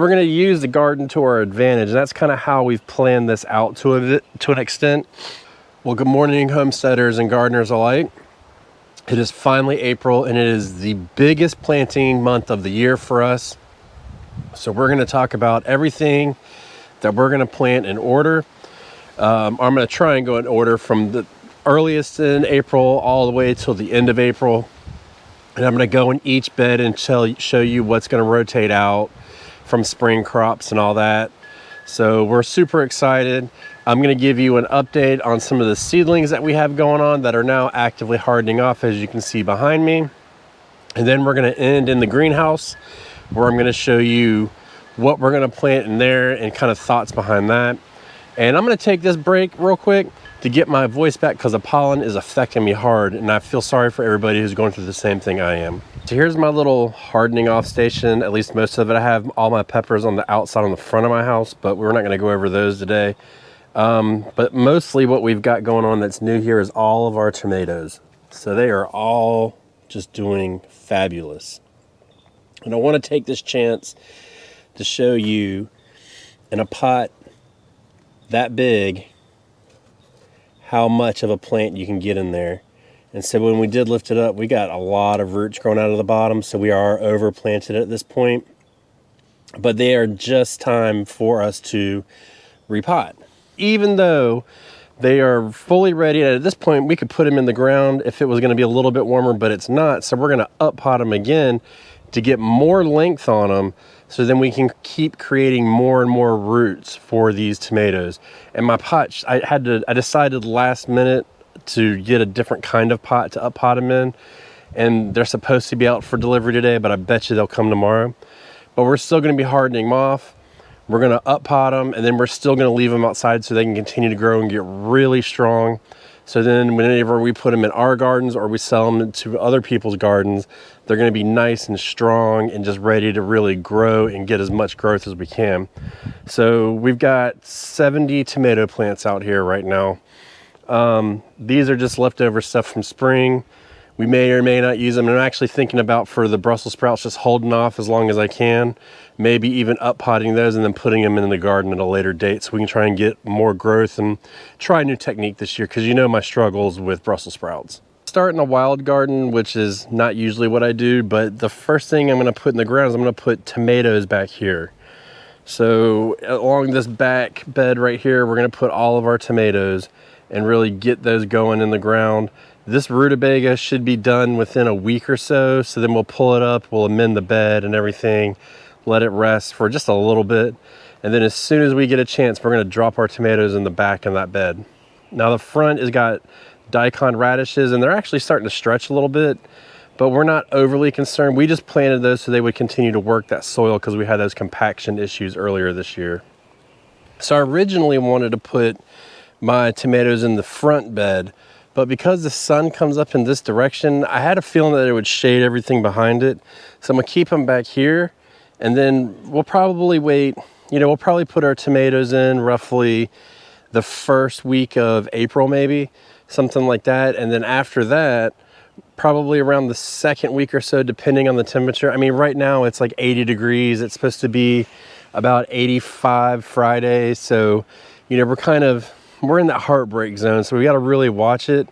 We're going to use the garden to our advantage, and that's kind of how we've planned this out to an extent. Well, good morning, homesteaders and gardeners alike. It is finally April, and it is the biggest planting month of the year for us. So we're going to talk about everything that we're going to plant in order. I'm going to try and go in order from the earliest in April all the way till the end of April. And I'm going to go in each bed and show you what's going to rotate out from spring crops and all that. So we're super excited. I'm going to give you an update on some of the seedlings that we have going on that are now actively hardening off, as you can see behind me. And then we're going to end in the greenhouse, where I'm going to show you what we're going to plant in there and kind of thoughts behind that. And I'm going to take this break real quick to get my voice back, because the pollen is affecting me hard, and I feel sorry for everybody who's going through the same thing I am. So here's my little hardening off station, at least most of it. I have all my peppers on the outside on the front of my house, but we're not going to go over those today. But mostly what we've got going on that's new here is all of our tomatoes. So they are all just doing fabulous. And I want to take this chance to show you in a pot that big how much of a plant you can get in there. And so when we did lift it up, we got a lot of roots growing out of the bottom, so we are over planted at this point. But they are just time for us to repot. Even though they are fully ready, and at this point we could put them in the ground if it was going to be a little bit warmer, but it's not. So we're going to up pot them again to get more length on them, so then we can keep creating more and more roots for these tomatoes. And my pot, I decided last minute to get a different kind of pot to up pot them in, and they're supposed to be out for delivery today, but I bet you they'll come tomorrow. But we're still going to be hardening them off. We're going to up pot them, and then we're still going to leave them outside so they can continue to grow and get really strong. So then whenever we put them in our gardens or we sell them to other people's gardens, they're going to be nice and strong and just ready to really grow and get as much growth as we can. So we've got 70 tomato plants out here right now. These are just leftover stuff from spring. We may or may not use them. And I'm actually thinking about, for the Brussels sprouts, just holding off as long as I can. Maybe even up potting those and then putting them in the garden at a later date, so we can try and get more growth and try a new technique this year, because you know my struggles with Brussels sprouts. Starting a wild garden, which is not usually what I do, but the first thing I'm going to put in the ground is I'm going to put tomatoes back here. So along this back bed right here, we're going to put all of our tomatoes and really get those going in the ground. This rutabaga should be done within a week or so, so then we'll pull it up, we'll amend the bed and everything, let it rest for just a little bit, and then as soon as we get a chance, we're going to drop our tomatoes in the back of that bed. Now the front has got daikon radishes, and they're actually starting to stretch a little bit, but we're not overly concerned. We just planted those so they would continue to work that soil, because we had those compaction issues earlier this year. So I originally wanted to put my tomatoes in the front bed, but because the sun comes up in this direction, I had a feeling that it would shade everything behind it. So I'm gonna keep them back here, and then we'll probably wait, we'll probably put our tomatoes in roughly the first week of April, maybe, something like that. And then after that, probably around the second week or so, depending on the temperature. I mean, right now it's like 80 degrees. It's supposed to be about 85 Friday. So, we're in that heartbreak zone, so we got to really watch it.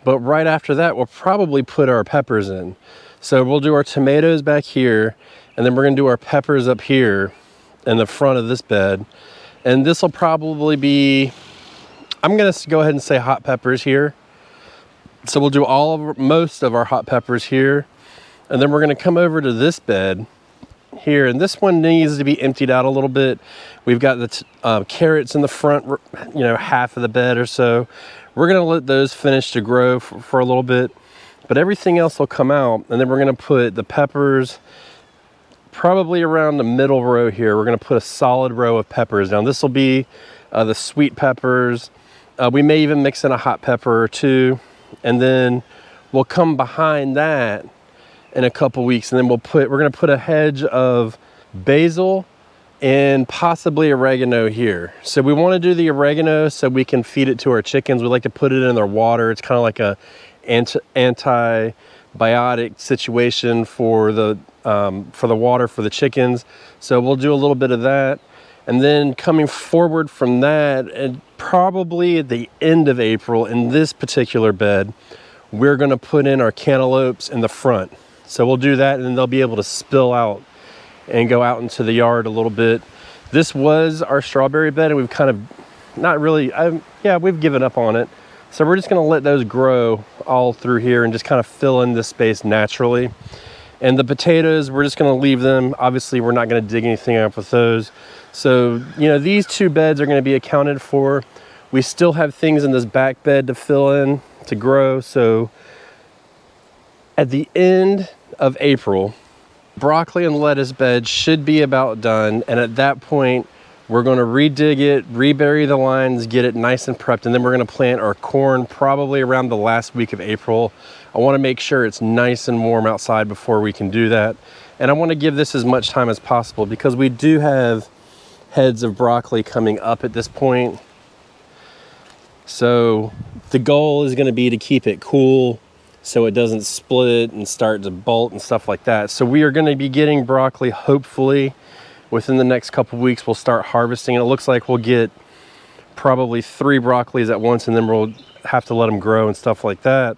But right after that, we'll probably put our peppers in. So we'll do our tomatoes back here, and then we're going to do our peppers up here in the front of this bed. And this will probably be, I'm going to go ahead and say hot peppers here. So we'll do most of our hot peppers here, and then we're going to come over to this bed here, and this one needs to be emptied out a little bit. We've got the carrots in the front, half of the bed or so. We're going to let those finish to grow for a little bit, but everything else will come out. And then we're going to put the peppers probably around the middle row here. We're going to put a solid row of peppers down. This will be the sweet peppers. We may even mix in a hot pepper or two, and then we'll come behind that in a couple weeks, and then we're going to put a hedge of basil and possibly oregano here. So we want to do the oregano so we can feed it to our chickens. We like to put it in their water. It's kind of like a antibiotic situation for the for the water for the chickens. So we'll do a little bit of that. And then coming forward from that, and probably at the end of April in this particular bed, we're gonna put in our cantaloupes in the front. So we'll do that, and then they'll be able to spill out and go out into the yard a little bit. This was our strawberry bed, and we've kind of not really, we've given up on it. So we're just gonna let those grow all through here and just kind of fill in this space naturally. And the potatoes, we're just gonna leave them. Obviously, we're not gonna dig anything up with those. So, you know, these two beds are gonna be accounted for. We still have things in this back bed to fill in, to grow. So at the end of April, broccoli and lettuce bed should be about done. And at that point, we're gonna redig it, rebury the lines, get it nice and prepped, and then we're gonna plant our corn probably around the last week of April. I wanna make sure it's nice and warm outside before we can do that. And I wanna give this as much time as possible because we do have heads of broccoli coming up at this point. So the goal is gonna be to keep it cool so it doesn't split and start to bolt and stuff like that. So we are gonna be getting broccoli hopefully within the next couple weeks. We'll start harvesting, and it looks like we'll get probably 3 broccolis at once, and then we'll have to let them grow and stuff like that.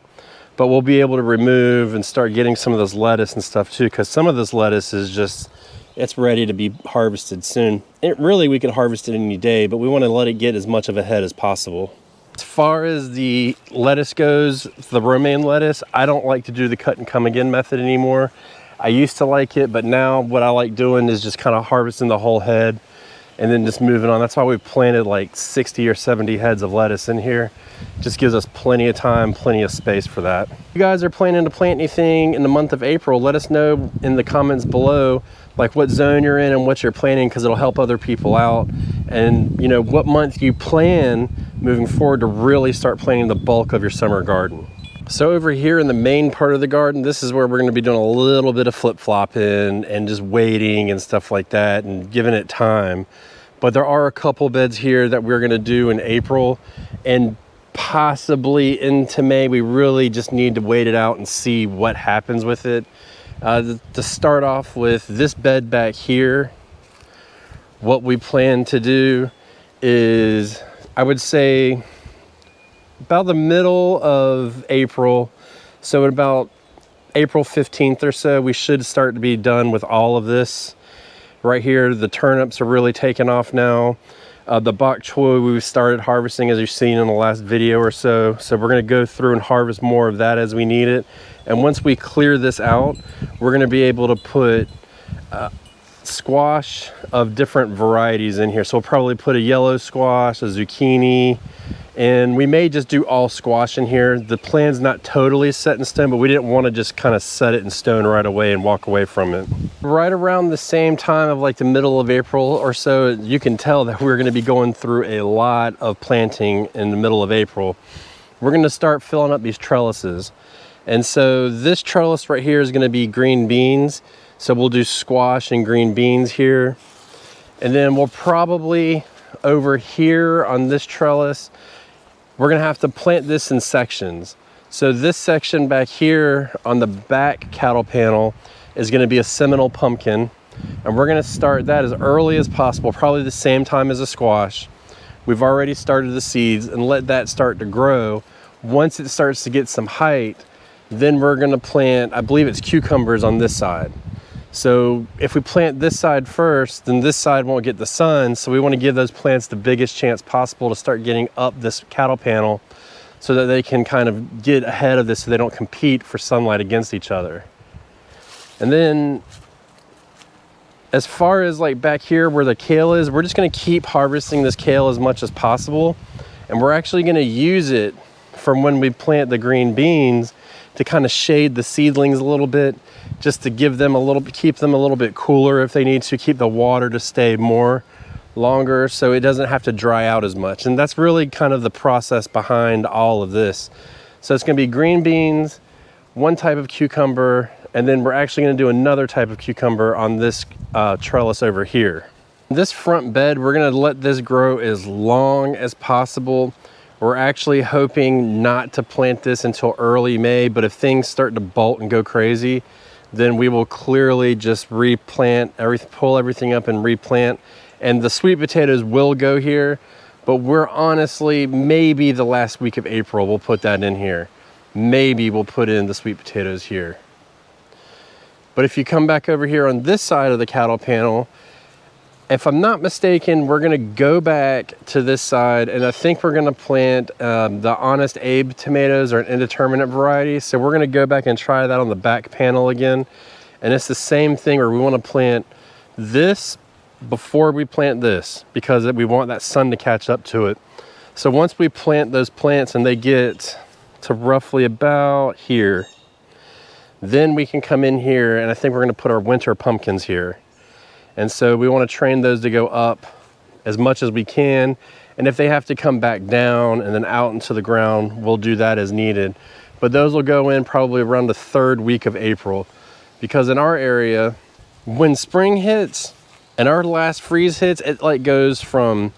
But we'll be able to remove and start getting some of this lettuce and stuff too, because some of this lettuce is just, it's ready to be harvested soon. We can harvest it any day, but we want to let it get as much of a head as possible. As far as the lettuce goes, the romaine lettuce, I don't like to do the cut and come again method anymore. I used to like it, but now what I like doing is just kind of harvesting the whole head and then just moving on. That's why we've planted like 60 or 70 heads of lettuce in here. Just gives us plenty of time, plenty of space for that. If you guys are planning to plant anything in the month of April, let us know in the comments below, like what zone you're in and what you're planting, because it'll help other people out. And you know, what month you plan moving forward to really start planting the bulk of your summer garden. So over here in the main part of the garden, this is where we're gonna be doing a little bit of flip-flopping and just waiting and stuff like that and giving it time. But there are a couple beds here that we're gonna do in April and possibly into May. We really just need to wait it out and see what happens with it. To start off with this bed back here, what we plan to do is, I would say, about the middle of April, so at about April 15th or so, we should start to be done with all of this. Right here, the turnips are really taking off now. The bok choy we've started harvesting, as you've seen in the last video or so. So we're gonna go through and harvest more of that as we need it. And once we clear this out, we're gonna be able to put squash of different varieties in here. So we'll probably put a yellow squash, a zucchini, and we may just do all squash in here. The plan's not totally set in stone, but we didn't want to just kind of set it in stone right away and walk away from it. Right around the same time of like the middle of April or so, you can tell that we're going to be going through a lot of planting in the middle of April. We're going to start filling up these trellises. And so this trellis right here is going to be green beans. So we'll do squash and green beans here. And then we'll probably over here on this trellis, we're gonna have to plant this in sections. So this section back here on the back cattle panel is gonna be a Seminole pumpkin. And we're gonna start that as early as possible, probably the same time as a squash. We've already started the seeds and let that start to grow. Once it starts to get some height, then we're gonna plant, I believe it's cucumbers on this side. So if we plant this side first, then this side won't get the sun. So we want to give those plants the biggest chance possible to start getting up this cattle panel so that they can kind of get ahead of this so they don't compete for sunlight against each other. And then as far as like back here where the kale is, we're just going to keep harvesting this kale as much as possible. And we're actually going to use it from when we plant the green beans to kind of shade the seedlings a little bit, just to give them a little, keep them a little bit cooler if they need to, keep the water to stay longer so it doesn't have to dry out as much. And that's really kind of the process behind all of this. So it's gonna be green beans, one type of cucumber, and then we're actually gonna do another type of cucumber on this trellis over here. This front bed, we're gonna let this grow as long as possible. We're actually hoping not to plant this until early May, but if things start to bolt and go crazy, then we will clearly just replant, pull everything up and replant. And the sweet potatoes will go here, but we're honestly, maybe the last week of April, we'll put that in here. Maybe we'll put in the sweet potatoes here. But if you come back over here on this side of the cattle panel, if I'm not mistaken, we're gonna go back to this side, and I think we're gonna plant the Honest Abe tomatoes, or an indeterminate variety. So we're gonna go back and try that on the back panel again. And it's the same thing where we wanna plant this before we plant this, because we want that sun to catch up to it. So once we plant those plants and they get to roughly about here, then we can come in here, and I think we're gonna put our winter pumpkins here. And so we want to train those to go up as much as we can. And if they have to come back down and then out into the ground, we'll do that as needed. But those will go in probably around the 3rd week of April. Because in our area, when spring hits and our last freeze hits, it like goes from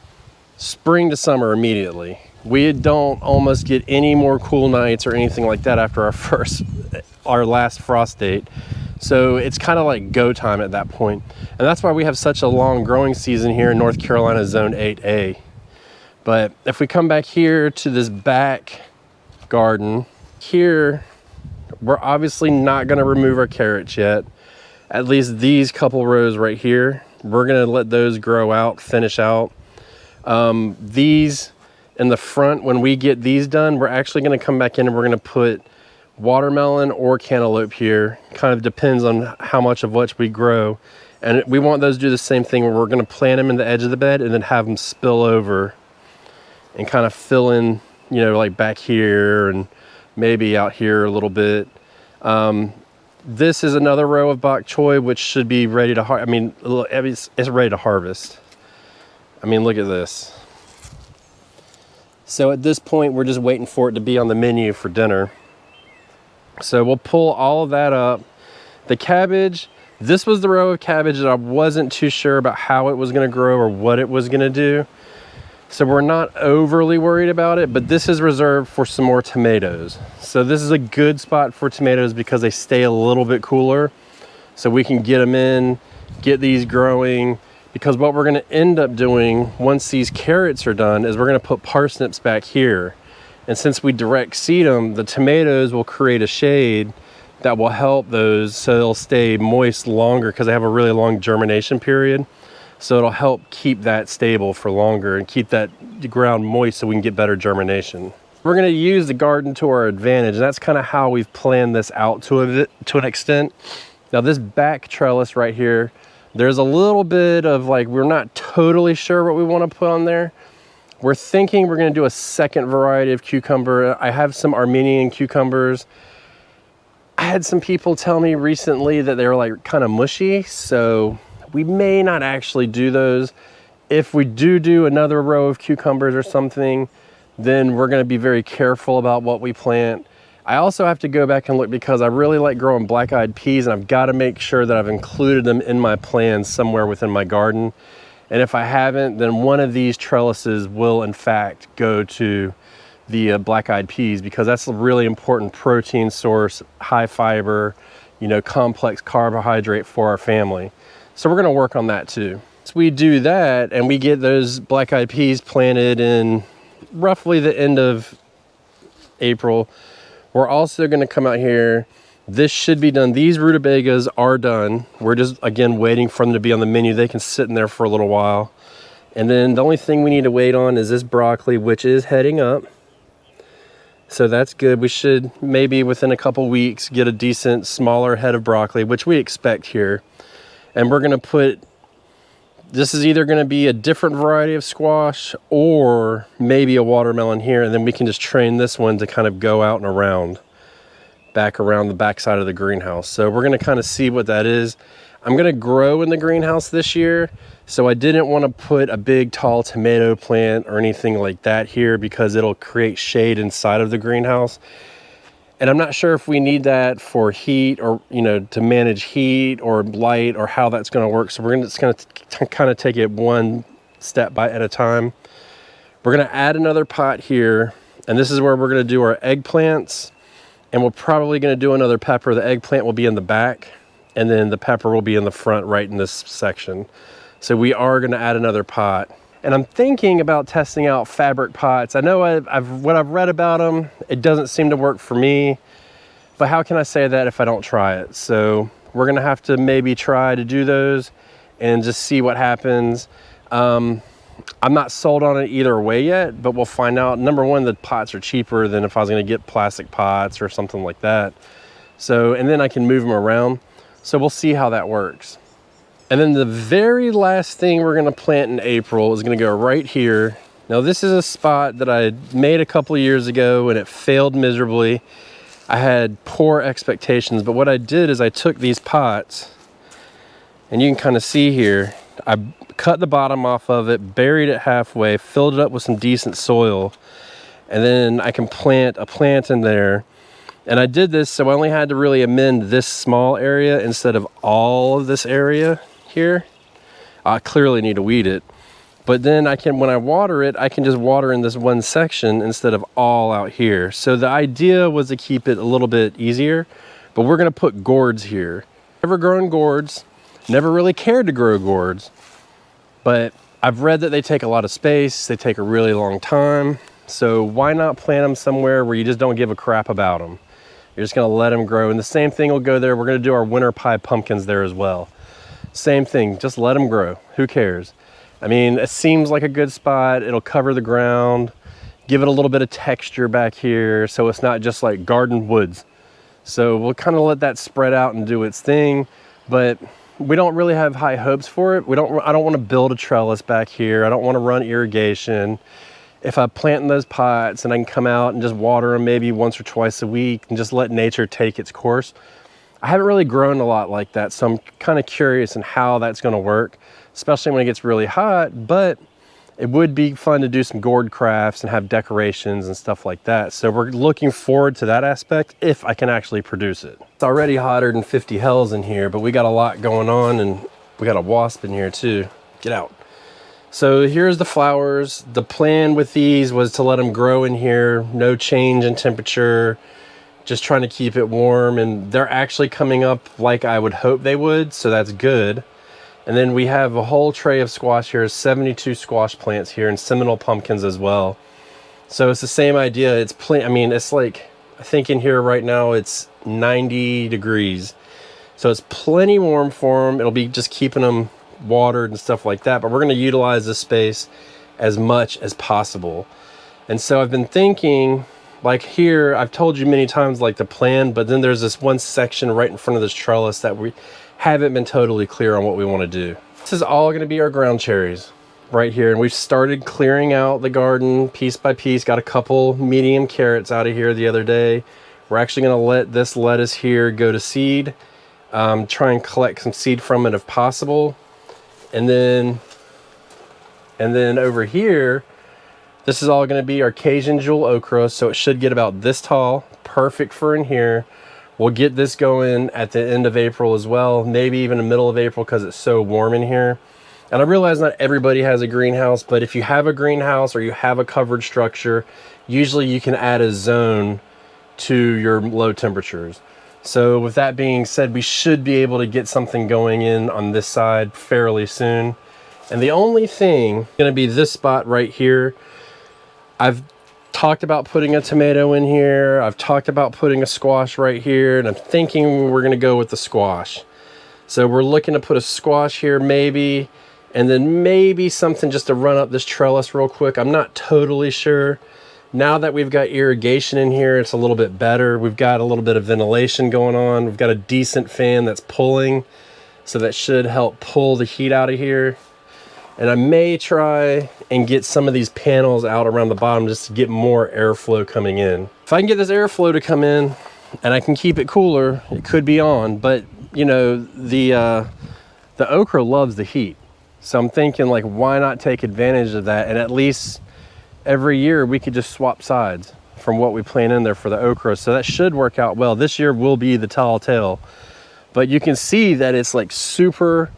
spring to summer immediately. We don't almost get any more cool nights or anything like that after our last frost date. So it's kind of like go time at that point. And that's why we have such a long growing season here in North Carolina Zone 8A. But if we come back here to this back garden, here, we're obviously not gonna remove our carrots yet. At least these couple rows right here, we're gonna let those grow out, finish out. These in the front, when we get these done, we're actually gonna come back in and we're gonna put watermelon or cantaloupe here. Kind of depends on how much of which we grow. And we want those to do the same thing, where we're going to plant them in the edge of the bed and then have them spill over and kind of fill in, you know, like back here and maybe out here a little bit. This is another row of bok choy, which should be ready to it's ready to harvest. I mean, look at this. So at this point, we're just waiting for it to be on the menu for dinner. So we'll pull all of that up. The cabbage, this was the row of cabbage that I wasn't too sure about how it was gonna grow or what it was gonna do. So we're not overly worried about it, but this is reserved for some more tomatoes. So this is a good spot for tomatoes because they stay a little bit cooler. So we can get them in, get these growing, because what we're gonna end up doing once these carrots are done is we're gonna put parsnips back here. And since we direct seed them, the tomatoes will create a shade that will help those so they'll stay moist longer, because they have a really long germination period. So it'll help keep that stable for longer and keep that ground moist so we can get better germination. We're gonna use the garden to our advantage, and that's kind of how we've planned this out to an extent. Now this back trellis right here, there's a little bit of like, we're not totally sure what we wanna put on there. We're thinking we're gonna do a second variety of cucumber. I have some Armenian cucumbers. I had some people tell me recently that they were like kind of mushy, so we may not actually do those. If we do another row of cucumbers or something, then we're gonna be very careful about what we plant. I also have to go back and look, because I really like growing black-eyed peas, and I've gotta make sure that I've included them in my plans somewhere within my garden. And if I haven't, then one of these trellises will in fact go to the black-eyed peas, because that's a really important protein source, high fiber, you know, complex carbohydrate for our family. So we're gonna work on that too. So we do that and we get those black-eyed peas planted in roughly the end of April. We're also gonna come out here. This should be done. These rutabagas are done. We're just, again, waiting for them to be on the menu. They can sit in there for a little while. And then the only thing we need to wait on is this broccoli, which is heading up. So that's good. We should maybe within a couple weeks get a decent smaller head of broccoli, which we expect here. And we're gonna put, this is either gonna be a different variety of squash or maybe a watermelon here. And then we can just train this one to kind of go out and around. Back around the back side of the greenhouse. So we're gonna kind of see what that is. I'm gonna grow in the greenhouse this year, so I didn't want to put a big tall tomato plant or anything like that here, because it'll create shade inside of the greenhouse. And I'm not sure if we need that for heat, or, you know, to manage heat or light, or how that's gonna work. So we're just gonna kind of take it one step at a time. We're gonna add another pot here, and this is where we're gonna do our eggplants. And we're probably gonna do another pepper. The eggplant will be in the back. and then the pepper will be in the front right in this section. So we are going to add another pot. And I'm thinking about testing out fabric pots. I know what I've read about them, it doesn't seem to work for me, but how can I say that if I don't try it? So we're gonna have to maybe try to do those and just see what happens. I'm not sold on it either way yet, but we'll find out. Number one, the pots are cheaper than if I was gonna get plastic pots or something like that. So, and then I can move them around. So we'll see how that works. And then the very last thing we're gonna plant in April is gonna go right here. Now this is a spot that I made a couple of years ago and it failed miserably. I had poor expectations, but what I did is I took these pots, and you can kind of see here, I cut the bottom off of it, buried it halfway, filled it up with some decent soil, and then I can plant a plant in there. And I did this so I only had to really amend this small area instead of all of this area here. I clearly need to weed it, but then I can, when I water it, I can just water in this one section instead of all out here. So the idea was to keep it a little bit easier, but we're gonna put gourds here. Never grown gourds, never really cared to grow gourds, but I've read that they take a lot of space, they take a really long time, so why not plant them somewhere where you just don't give a crap about them? You're just gonna let them grow, and the same thing will go there. We're gonna do our winter pie pumpkins there as well. Same thing, just let them grow. Who cares? I mean, it seems like a good spot. It'll cover the ground, give it a little bit of texture back here so it's not just like garden woods. So we'll kind of let that spread out and do its thing, but we don't really have high hopes for it. I don't want to build a trellis back here. I don't want to run irrigation. If I plant in those pots and I can come out and just water them maybe once or twice a week and just let nature take its course. I haven't really grown a lot like that, so I'm kind of curious in how that's going to work, especially when it gets really hot, but it would be fun to do some gourd crafts and have decorations and stuff like that. So we're looking forward to that aspect if I can actually produce it. It's already hotter than 50 hells in here, but we got a lot going on and we got a wasp in here too. Get out. So here's the flowers. The plan with these was to let them grow in here, no change in temperature, just trying to keep it warm, and they're actually coming up like I would hope they would, so that's good. And then we have a whole tray of squash here, 72 squash plants here, and Seminole pumpkins as well. So it's the same idea. It's I mean, it's like, I think in here right now it's 90 degrees. So it's plenty warm for them. It'll be just keeping them watered and stuff like that, but we're gonna utilize this space as much as possible. And so I've been thinking, like here, I've told you many times like the plan, but then there's this one section right in front of this trellis that we haven't been totally clear on what we want to do. This is all going to be our ground cherries right here, and we've started clearing out the garden piece by piece. Got a couple medium carrots out of here the other day. We're actually going to let this lettuce here go to seed, try and collect some seed from it if possible. And then over here, this is all going to be our Cajun jewel okra, so it should get about this tall, perfect for in here. We'll get this going at the end of April as well, maybe even the middle of April because it's so warm in here. And I realize not everybody has a greenhouse, but if you have a greenhouse or you have a covered structure, usually you can add a zone to your low temperatures. So with that being said, we should be able to get something going in on this side fairly soon. And the only thing going to be this spot right here. I've talked about putting a tomato in here. I've talked about putting a squash right here, and I'm thinking we're going to go with the squash. So we're looking to put a squash here maybe, and then maybe something just to run up this trellis real quick. I'm not totally sure. Now that we've got irrigation in here, it's a little bit better. We've got a little bit of ventilation going on. We've got a decent fan that's pulling, so that should help pull the heat out of here. And I may try and get some of these panels out around the bottom just to get more airflow coming in. If I can get this airflow to come in and I can keep it cooler, it could be on. But you know, the okra loves the heat. So I'm thinking, like, why not take advantage of that? And at least every year we could just swap sides from what we plant in there for the okra. So that should work out well. This year will be the tall tale. But you can see that it's like super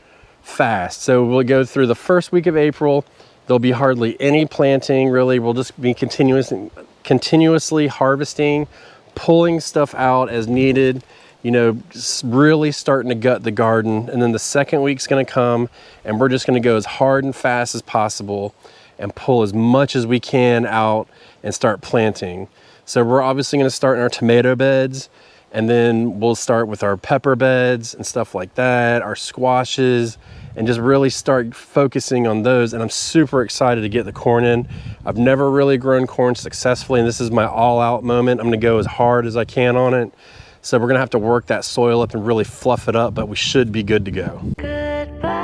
fast. So we'll go through the first week of April. There'll be hardly any planting really. We'll just be continuously harvesting, pulling stuff out as needed, you know, really starting to gut the garden. And then the second week's gonna come and we're just gonna go as hard and fast as possible and pull as much as we can out and start planting. So we're obviously gonna start in our tomato beds, and then we'll start with our pepper beds and stuff like that, our squashes, and just really start focusing on those. And I'm super excited to get the corn in. I've never really grown corn successfully, and this is my all out moment. I'm gonna go as hard as I can on it. So we're gonna have to work that soil up and really fluff it up, but we should be good to go. Goodbye.